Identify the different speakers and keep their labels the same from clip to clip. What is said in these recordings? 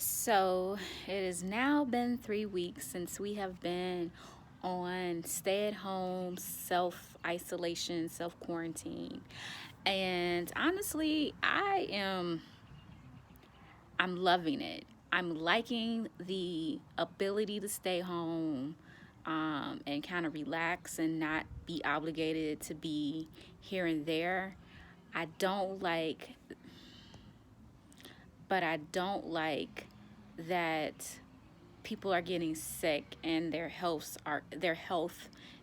Speaker 1: So it has now been 3 weeks since we have been on stay at home, self isolation, self quarantine. And honestly, I'm loving it. I'm liking the ability to stay home and kind of relax and not be obligated to be here and there. I don't like, but I don't like that people are getting sick and their health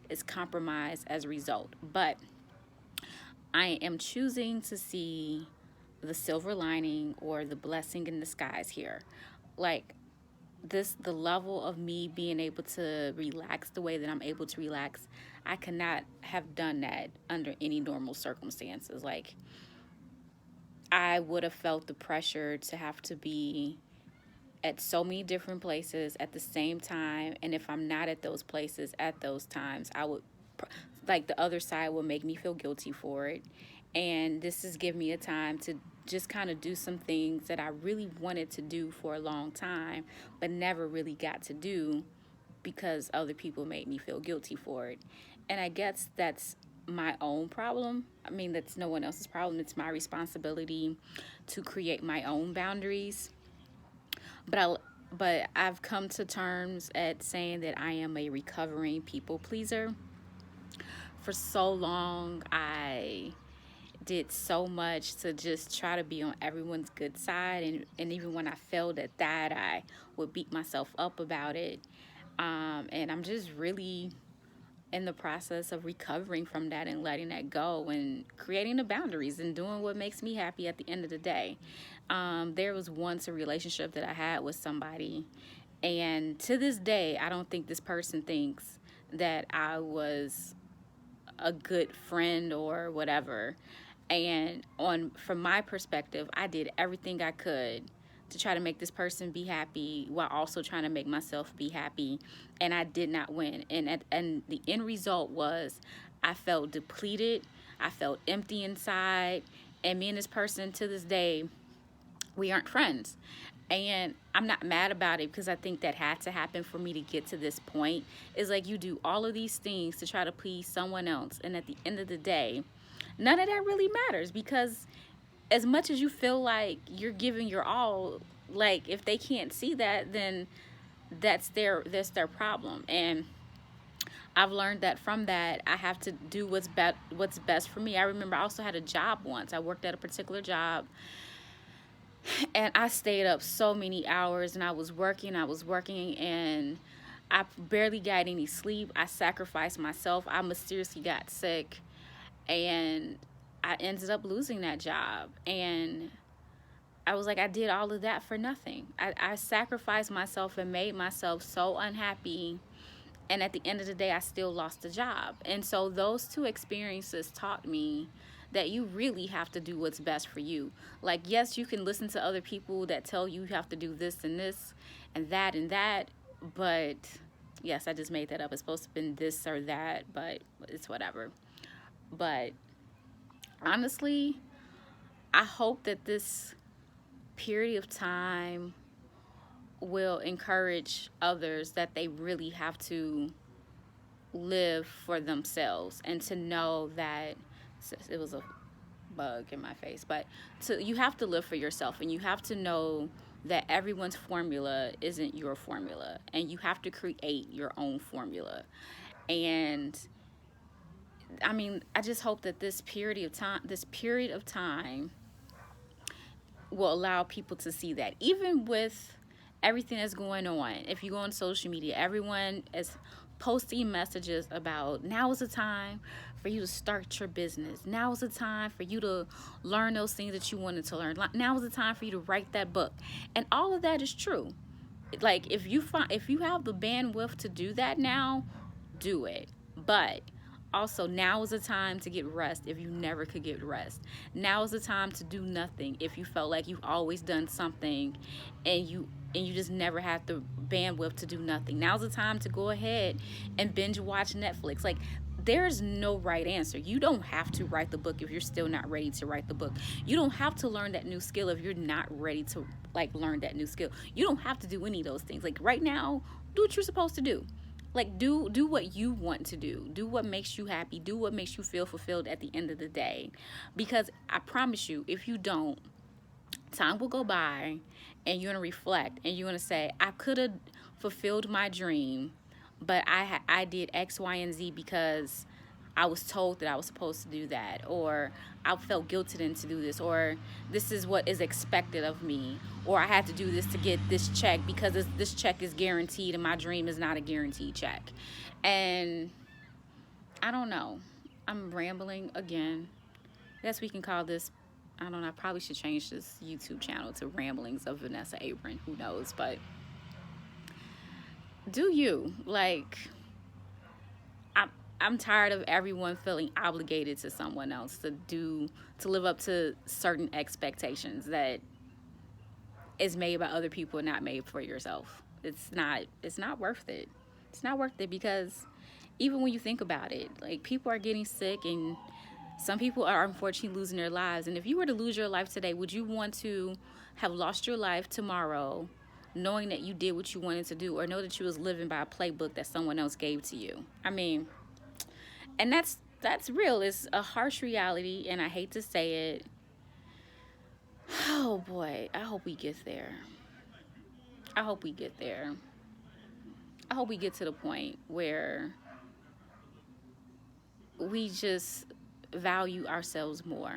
Speaker 1: is compromised as a result. But I am choosing to see the silver lining or the blessing in disguise here. Like the level of me being able to relax the way that I'm able to relax, I cannot have done that under any normal circumstances. Like I would have felt the pressure to have to be at so many different places at the same time, and if I'm not at those places at those times, I would like the other side will make me feel guilty for it. And this is give me a time to just kind of do some things that I really wanted to do for a long time but never really got to do because other people made me feel guilty for it. And I guess that's my own problem. I mean, that's no one else's problem. It's my responsibility to create my own boundaries. But I've come to terms at saying that I am a recovering people pleaser. For so long, I did so much to just try to be on everyone's good side, and even when I failed at that, I would beat myself up about it. And I'm just really in the process of recovering from that and letting that go and creating the boundaries and doing what makes me happy at the end of the day. There was once a relationship that I had with somebody, and to this day, I don't think this person thinks that I was a good friend or whatever. And on from my perspective, I did everything I could to try to make this person be happy while also trying to make myself be happy, and I did not win. And the end result was I felt depleted, I felt empty inside, and me and this person to this day, we aren't friends. And I'm not mad about it because I think that had to happen for me to get to this point. It's like you do all of these things to try to please someone else, and at the end of the day, none of that really matters because as much as you feel like you're giving your all, like if they can't see that, then that's their problem. And I've learned that from that I have to do what's best for me. I remember I also had a job once. I worked at a particular job, and I stayed up so many hours, and I was working, and I barely got any sleep. I sacrificed myself. I mysteriously got sick, and I ended up losing that job. And I was like, I did all of that for nothing. I sacrificed myself and made myself so unhappy. And at the end of the day, I still lost the job. And so those two experiences taught me that you really have to do what's best for you. Like, yes, you can listen to other people that tell you have to do this and that. But yes, I just made that up. It's supposed to have been this or that, but it's whatever. But honestly, I hope that this period of time will encourage others that they really have to live for themselves and to know that it was a bug in my face, but you have to live for yourself, and you have to know that everyone's formula isn't your formula, and you have to create your own formula. And I mean, I just hope that this period of time will allow people to see that, even with everything that's going on. If you go on social media, everyone is posting messages about now is the time for you to start your business. Now is the time for you to learn those things that you wanted to learn. Now is the time for you to write that book. And all of that is true. Like if you have the bandwidth to do that now, do it. But also, now is the time to get rest if you never could get rest. Now is the time to do nothing if you felt like you've always done something, and you just never had the bandwidth to do nothing. Now's the time to go ahead and binge watch Netflix. Like there's no right answer. You don't have to write the book if you're still not ready to write the book. You don't have to learn that new skill if you're not ready to like learn that new skill. You don't have to do any of those things. Like right now, do what you're supposed to do. Like do what you want to do. Do what makes you happy. Do what makes you feel fulfilled at the end of the day. Because I promise you, if you don't, time will go by and you're going to reflect and you're going to say, I could have fulfilled my dream, but I did X, Y, and Z because I was told that I was supposed to do that, or I felt guilted into do this, or this is what is expected of me, or I had to do this to get this check because this check is guaranteed and my dream is not a guaranteed check. And I don't know. I'm rambling again. I guess we can call this, I don't know, I probably should change this YouTube channel to Ramblings of Vanessa Abram. Who knows? But do you. Like, I'm tired of everyone feeling obligated to someone else to live up to certain expectations that is made by other people and not made for yourself. It's not worth it. It's not worth it because even when you think about it, like people are getting sick and some people are unfortunately losing their lives. And if you were to lose your life today, would you want to have lost your life tomorrow knowing that you did what you wanted to do, or know that you was living by a playbook that someone else gave to you? I mean, and that's real. It's a harsh reality, and I hate to say it. Oh boy, I hope we get there. I hope we get there. I hope we get to the point where we just value ourselves more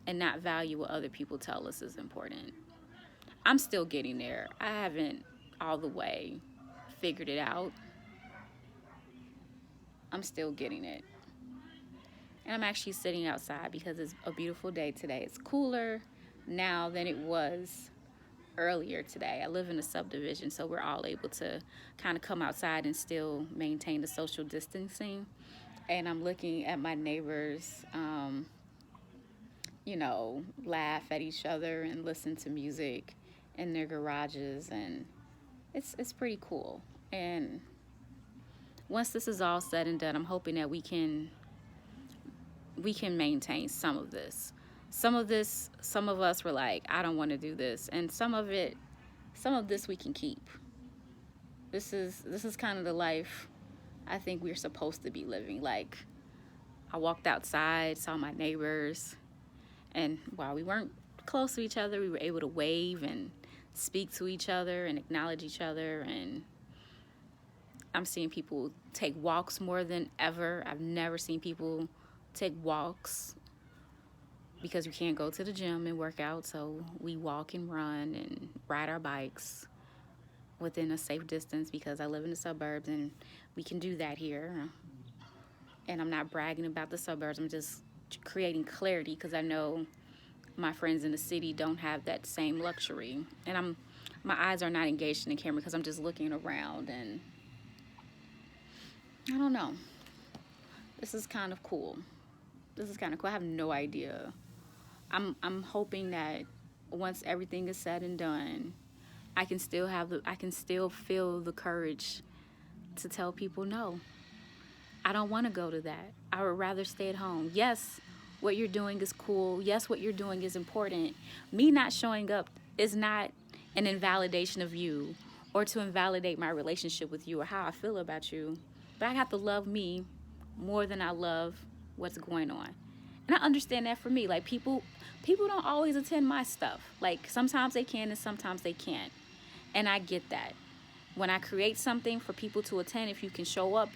Speaker 1: and not value what other people tell us is important. I'm still getting there. I haven't all the way figured it out. I'm still getting it. And I'm actually sitting outside because it's a beautiful day today. It's cooler now than it was earlier today. I live in a subdivision, so we're all able to kind of come outside and still maintain the social distancing. And I'm looking at my neighbors, laugh at each other and listen to music in their garages, and it's pretty cool. And once this is all said and done, I'm hoping that we can maintain some of this. Some of us were like, I don't want to do this, and some of this we can keep. This is kind of the life I think we're supposed to be living. Like, I walked outside, saw my neighbors, and while we weren't close to each other, we were able to wave and speak to each other and acknowledge each other. And I'm seeing people take walks more than ever. I've never seen people take walks because we can't go to the gym and work out, so we walk and run and ride our bikes within a safe distance because I live in the suburbs and we can do that here. And I'm not bragging about the suburbs. I'm just creating clarity because I know my friends in the city don't have that same luxury. And my eyes are not engaged in the camera because I'm just looking around, and I don't know. This is kind of cool. I have no idea. I'm hoping that once everything is said and done, I can still feel the courage to tell people no. I don't want to go to that. I would rather stay at home. Yes, what you're doing is cool. Yes, what you're doing is important. Me not showing up is not an invalidation of you or to invalidate my relationship with you or how I feel about you. But I have to love me more than I love what's going on. And I understand that for me. Like, people don't always attend my stuff. Like, sometimes they can and sometimes they can't. And I get that. When I create something for people to attend, if you can show up,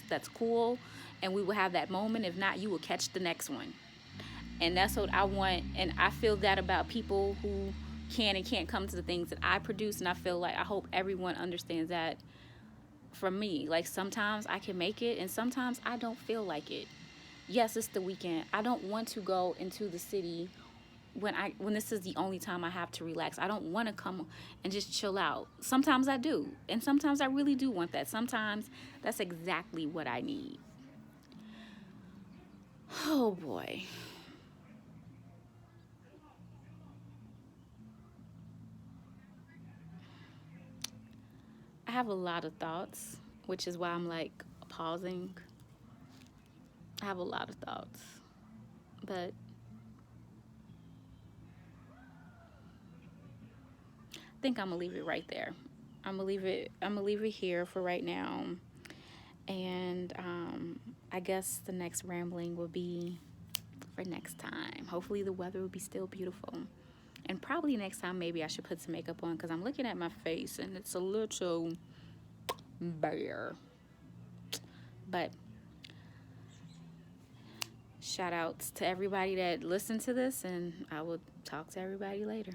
Speaker 1: that's cool. And we will have that moment. If not, you will catch the next one. And that's what I want. And I feel that about people who can and can't come to the things that I produce. And I hope everyone understands that from me. Like, sometimes I can make it and sometimes I don't feel like it. Yes, it's the weekend. I don't want to go into the city when this is the only time I have to relax. I don't want to come and just chill out. Sometimes I do. And sometimes I really do want that. Sometimes that's exactly what I need. Oh boy. I have a lot of thoughts, which is why I'm like pausing I have a lot of thoughts, but I think I'm gonna leave it right there. I'm gonna leave it here for right now. And I guess the next rambling will be for next time. Hopefully the weather will be still beautiful. And probably next time maybe I should put some makeup on because I'm looking at my face and it's a little bare. But shout outs to everybody that listened to this, and I will talk to everybody later.